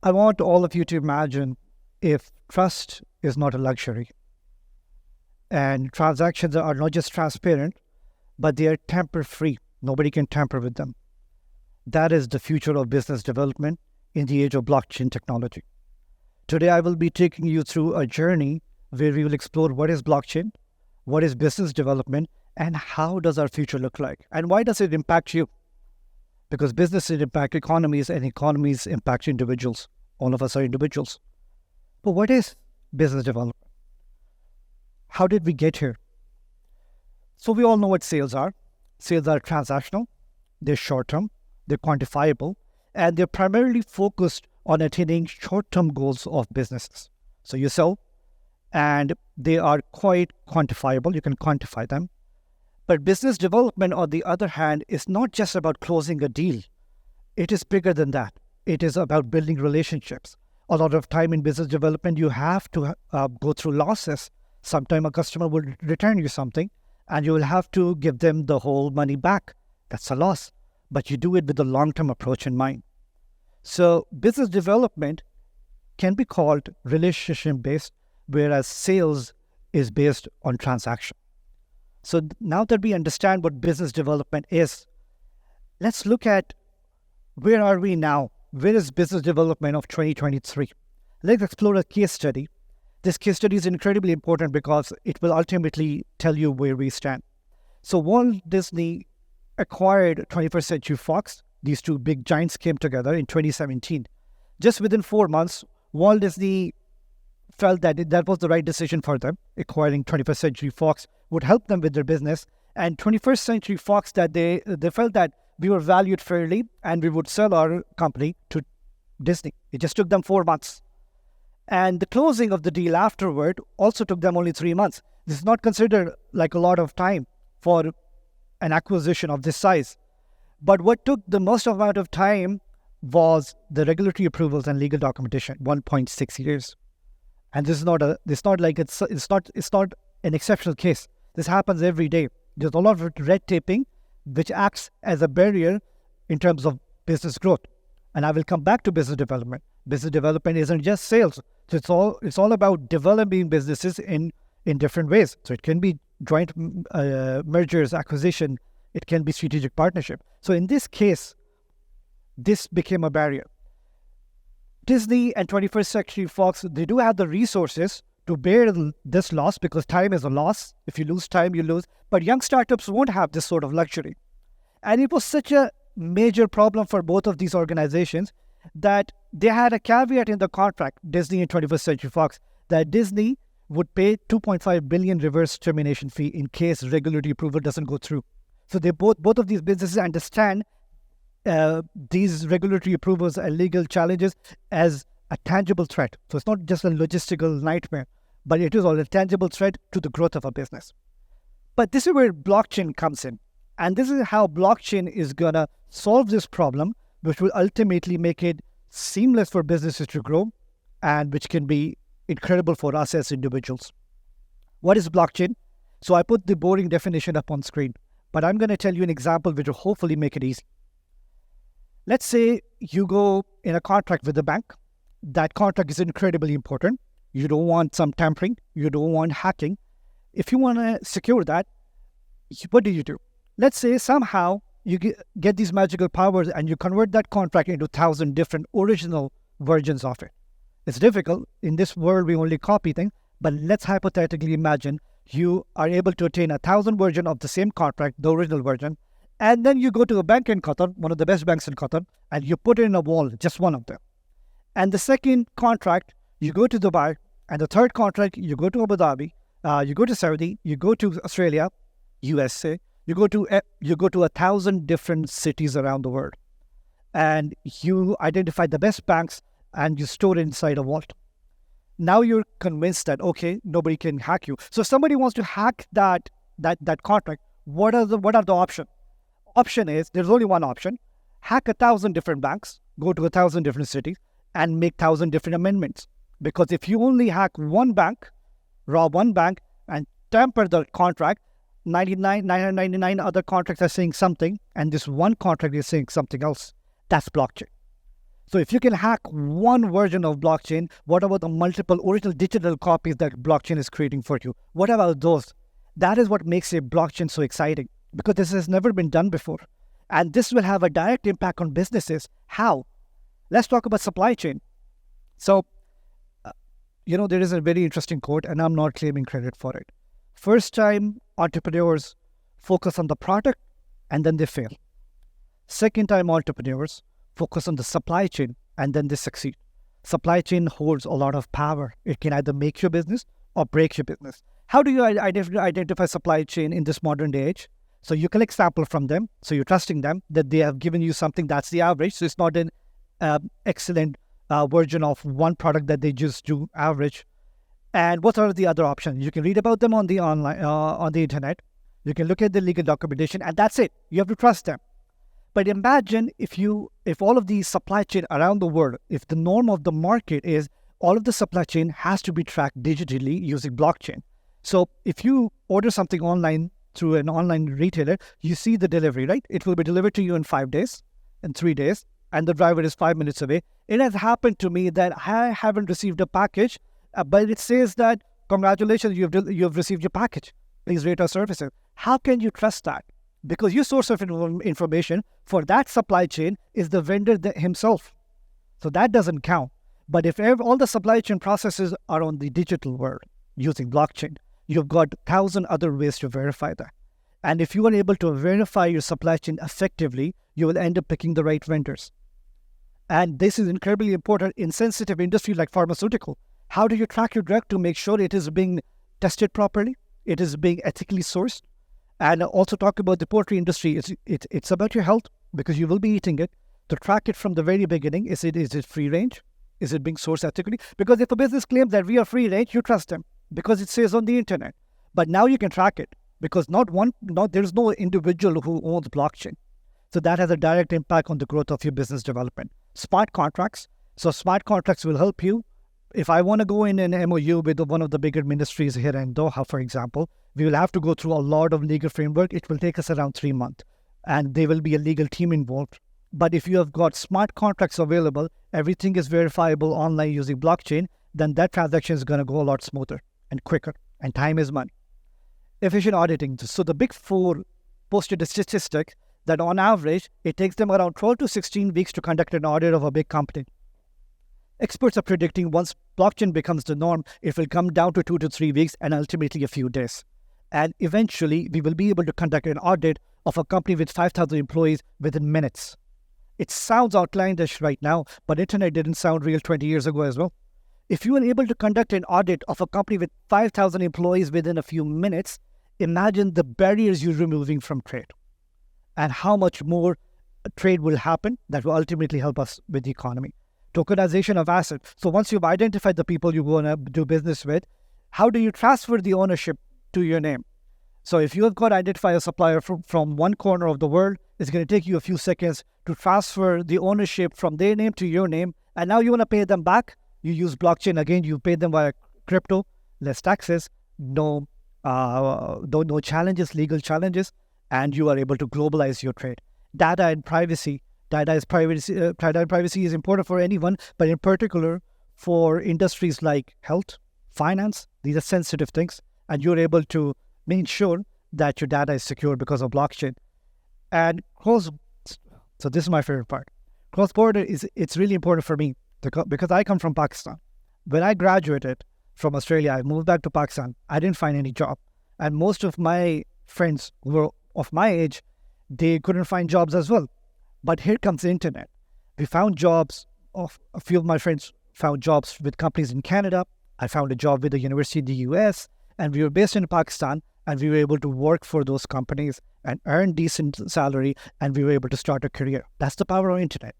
I want all of you to imagine if trust is not a luxury and transactions are not just transparent, but they are tamper-free. Nobody can tamper with them. That is the future of business development in the age of blockchain technology. Today, I will be taking you through a journey where we will explore what is blockchain, what is business development, and how does our future look like, and why does it impact you? Because businesses impact economies and economies impact individuals. All of us are individuals. But what is business development? How did we get here? So we all know what sales are. Sales are transactional, they're short-term, they're quantifiable, and they're primarily focused on attaining short-term goals of businesses. So you sell, and they are quite quantifiable. You can quantify them. But business development, on the other hand, is not just about closing a deal. It is bigger than that. It is about building relationships. A lot of time in business development, you have to go through losses. Sometimes a customer will return you something, and you will have to give them the whole money back. That's a loss. But you do it with a long-term approach in mind. So business development can be called relationship-based, whereas sales is based on transaction. So now that we understand what business development is, let's look at where are we now? Where is business development of 2023? Let's explore a case study. This case study is incredibly important because it will ultimately tell you where we stand. So Walt Disney acquired 21st Century Fox. These two big giants came together in 2017. Just within 4 months, Walt Disney felt that that was the right decision for them. Acquiring 21st Century Fox would help them with their business. And 21st Century Fox, that they felt that we were valued fairly and we would sell our company to Disney. It just took them 4 months. And the closing of the deal afterward also took them only 3 months. This is not considered like a lot of time for an acquisition of this size. But what took the most amount of time was the regulatory approvals and legal documentation, 1.6 years. And this is not an exceptional case. This happens every day. There's a lot of red taping, which acts as a barrier in terms of business growth. And I will come back to business development. Business development isn't just sales. So it's all about developing businesses in different ways. So it can be joint mergers, acquisition. It can be strategic partnership. So in this case, this became a barrier. Disney and 21st Century Fox, they do have the resources to bear this loss because time is a loss. If you lose time, you lose. But young startups won't have this sort of luxury. And it was such a major problem for both of these organizations that they had a caveat in the contract, Disney and 21st Century Fox, that Disney would pay $2.5 billion reverse termination fee in case regulatory approval doesn't go through. So they both of these businesses understand these regulatory approvals and legal challenges as a tangible threat. So it's not just a logistical nightmare, but it is all a tangible threat to the growth of a business. But this is where blockchain comes in. And this is how blockchain is going to solve this problem, which will ultimately make it seamless for businesses to grow and which can be incredible for us as individuals. What is blockchain? So I put the boring definition up on screen, but I'm going to tell you an example which will hopefully make it easy. Let's say you go in a contract with the bank. That contract is incredibly important. You don't want some tampering. You don't want hacking. If you want to secure that, what do? Let's say somehow you get these magical powers and you convert that contract into 1,000 different original versions of it. It's difficult. In this world, we only copy things. But let's hypothetically imagine you are able to attain 1,000 versions of the same contract, the original version, and then you go to a bank in Qatar, one of the best banks in Qatar, and you put it in a wall, just one of them. And the second contract, you go to Dubai, and the third contract, you go to Abu Dhabi, you go to Saudi, you go to Australia, USA, you go to 1,000 different cities around the world, and you identify the best banks and you store it inside a vault. Now you're convinced that okay, nobody can hack you. So if somebody wants to hack that contract, what are the options? Option is, there's only one option: hack 1,000 different banks, go to 1,000 different cities, and make 1,000 different amendments. Because if you only hack one bank, rob one bank, and tamper the contract, 999 other contracts are saying something, and this one contract is saying something else. That's blockchain. So if you can hack one version of blockchain, what about the multiple original digital copies that blockchain is creating for you? What about those? That is what makes a blockchain so exciting, because this has never been done before. And this will have a direct impact on businesses. How? Let's talk about supply chain. So, there is a very interesting quote, and I'm not claiming credit for it. First time entrepreneurs focus on the product and then they fail. Second time entrepreneurs focus on the supply chain and then they succeed. Supply chain holds a lot of power. It can either make your business or break your business. How do you identify supply chain in this modern day age? So you collect sample from them. So you're trusting them that they have given you something that's the average. So it's not an excellent version of one product that they just do average. And what are the other options? You can read about them on the internet. You can look at the legal documentation, and that's it. You have to trust them. But imagine if all of these supply chain around the world, if the norm of the market is all of the supply chain has to be tracked digitally using blockchain. So if you order something online through an online retailer, you see the delivery, right? It will be delivered to you in 5 days, in 3 days, and the driver is 5 minutes away. It has happened to me that I haven't received a package, but it says that, congratulations, you have received your package. Please rate our services. How can you trust that? Because your source of information for that supply chain is the vendor himself. So that doesn't count. But if all the supply chain processes are on the digital world using blockchain, you've got 1,000 other ways to verify that. And if you are able to verify your supply chain effectively, you will end up picking the right vendors. And this is incredibly important in sensitive industry like pharmaceutical. How do you track your drug to make sure it is being tested properly? It is being ethically sourced? And also talk about the poultry industry. It's about your health because you will be eating it. To track it from the very beginning, is it free range? Is it being sourced ethically? Because if a business claims that we are free range, you trust them because it says on the internet. But now you can track it because there's no individual who owns blockchain. So that has a direct impact on the growth of your business development. Smart contracts. So smart contracts will help you. If I want to go in an MOU with one of the bigger ministries here in Doha, for example, we will have to go through a lot of legal framework. It will take us around 3 months, and there will be a legal team involved. But if you have got smart contracts available, everything is verifiable online using blockchain, then that transaction is going to go a lot smoother and quicker, and time is money. Efficient auditing. So the Big Four posted a statistic that on average, it takes them around 12 to 16 weeks to conduct an audit of a big company. Experts are predicting once blockchain becomes the norm, it will come down to 2 to 3 weeks and ultimately a few days. And eventually, we will be able to conduct an audit of a company with 5,000 employees within minutes. It sounds outlandish right now, but internet didn't sound real 20 years ago as well. If you are able to conduct an audit of a company with 5,000 employees within a few minutes, imagine the barriers you're removing from trade and how much more trade will happen that will ultimately help us with the economy. Tokenization of assets. So once you've identified the people you want to do business with, how do you transfer the ownership to your name? So if you have got to identify a supplier from one corner of the world, it's going to take you a few seconds to transfer the ownership from their name to your name. And now you want to pay them back. You use blockchain. Again, you pay them via crypto, less taxes, no challenges, legal challenges, and you are able to globalize your trade. Data and privacy. Data and privacy is important for anyone, but in particular for industries like health, finance. These are sensitive things, and you're able to make sure that your data is secure because of blockchain. And so this is my favorite part. Cross-border it's really important for me because I come from Pakistan. When I graduated from Australia, I moved back to Pakistan. I didn't find any job, and most of my friends who were of my age, they couldn't find jobs as well. But here comes the internet. We found jobs. A few of my friends found jobs with companies in Canada. I found a job with a university in the US, and we were based in Pakistan, and we were able to work for those companies and earn decent salary, and we were able to start a career. That's the power of internet.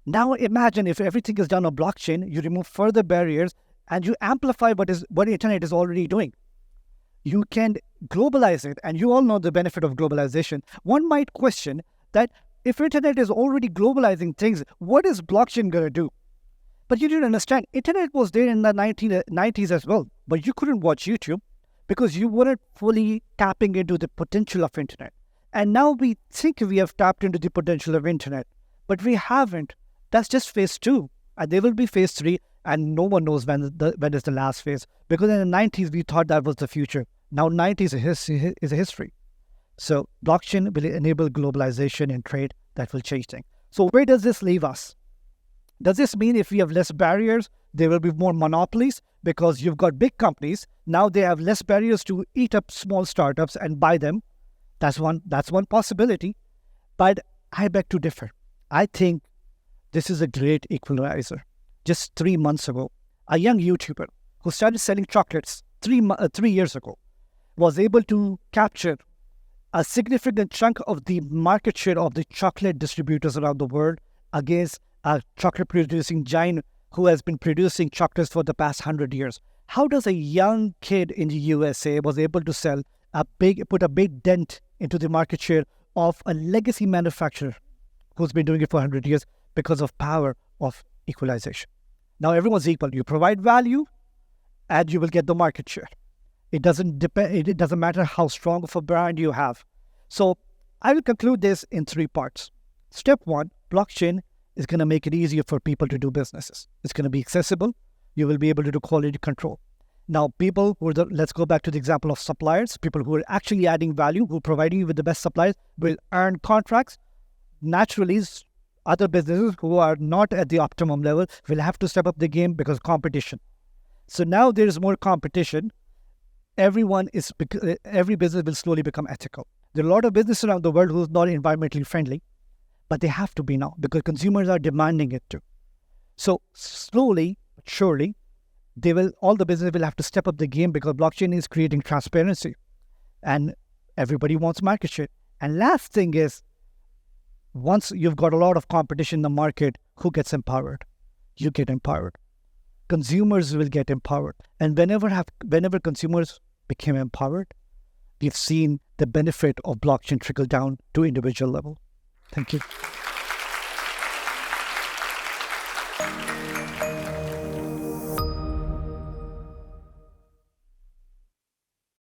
Now imagine if everything is done on blockchain, you remove further barriers, and you amplify what internet is already doing. You can globalize it, and you all know the benefit of globalization. One might question that if internet is already globalizing things, what is blockchain going to do? But you didn't understand. Internet was there in the 1990s as well, but you couldn't watch YouTube because you weren't fully tapping into the potential of internet. And now we think we have tapped into the potential of internet, but we haven't. That's just phase 2. And there will be phase 3, and no one knows when is the last phase. Because in the 90s, we thought that was the future. Now 90s is a history. So blockchain will enable globalization and trade that will change things. So where does this leave us? Does this mean if we have less barriers, there will be more monopolies? Because you've got big companies, now they have less barriers to eat up small startups and buy them. That's one possibility. But I beg to differ. I think this is a great equalizer. Just 3 months ago, a young YouTuber who started selling chocolates 3 years ago was able to capture a significant chunk of the market share of the chocolate distributors around the world against a chocolate producing giant who has been producing chocolates for the past 100 years. How does a young kid in the USA was able to put a big dent into the market share of a legacy manufacturer who's been doing it for 100 years because of power of equalization? Now everyone's equal. You provide value and you will get the market share. It doesn't matter how strong of a brand you have. So I will conclude this in 3 parts. Step 1, blockchain is going to make it easier for people to do businesses. It's going to be accessible. You will be able to do quality control. Now, let's go back to the example of suppliers. People who are actually adding value, who are providing you with the best suppliers, will earn contracts. Naturally, other businesses who are not at the optimum level will have to step up the game because of competition. So now there is more competition. Every business will slowly become ethical. There are a lot of businesses around the world who are not environmentally friendly, but they have to be now because consumers are demanding it too. So slowly, but surely, all the businesses will have to step up the game because blockchain is creating transparency and everybody wants market share. And last thing is, once you've got a lot of competition in the market, who gets empowered? You get empowered. Consumers will get empowered. And whenever consumers became empowered, we've seen the benefit of blockchain trickle down to individual level. Thank you.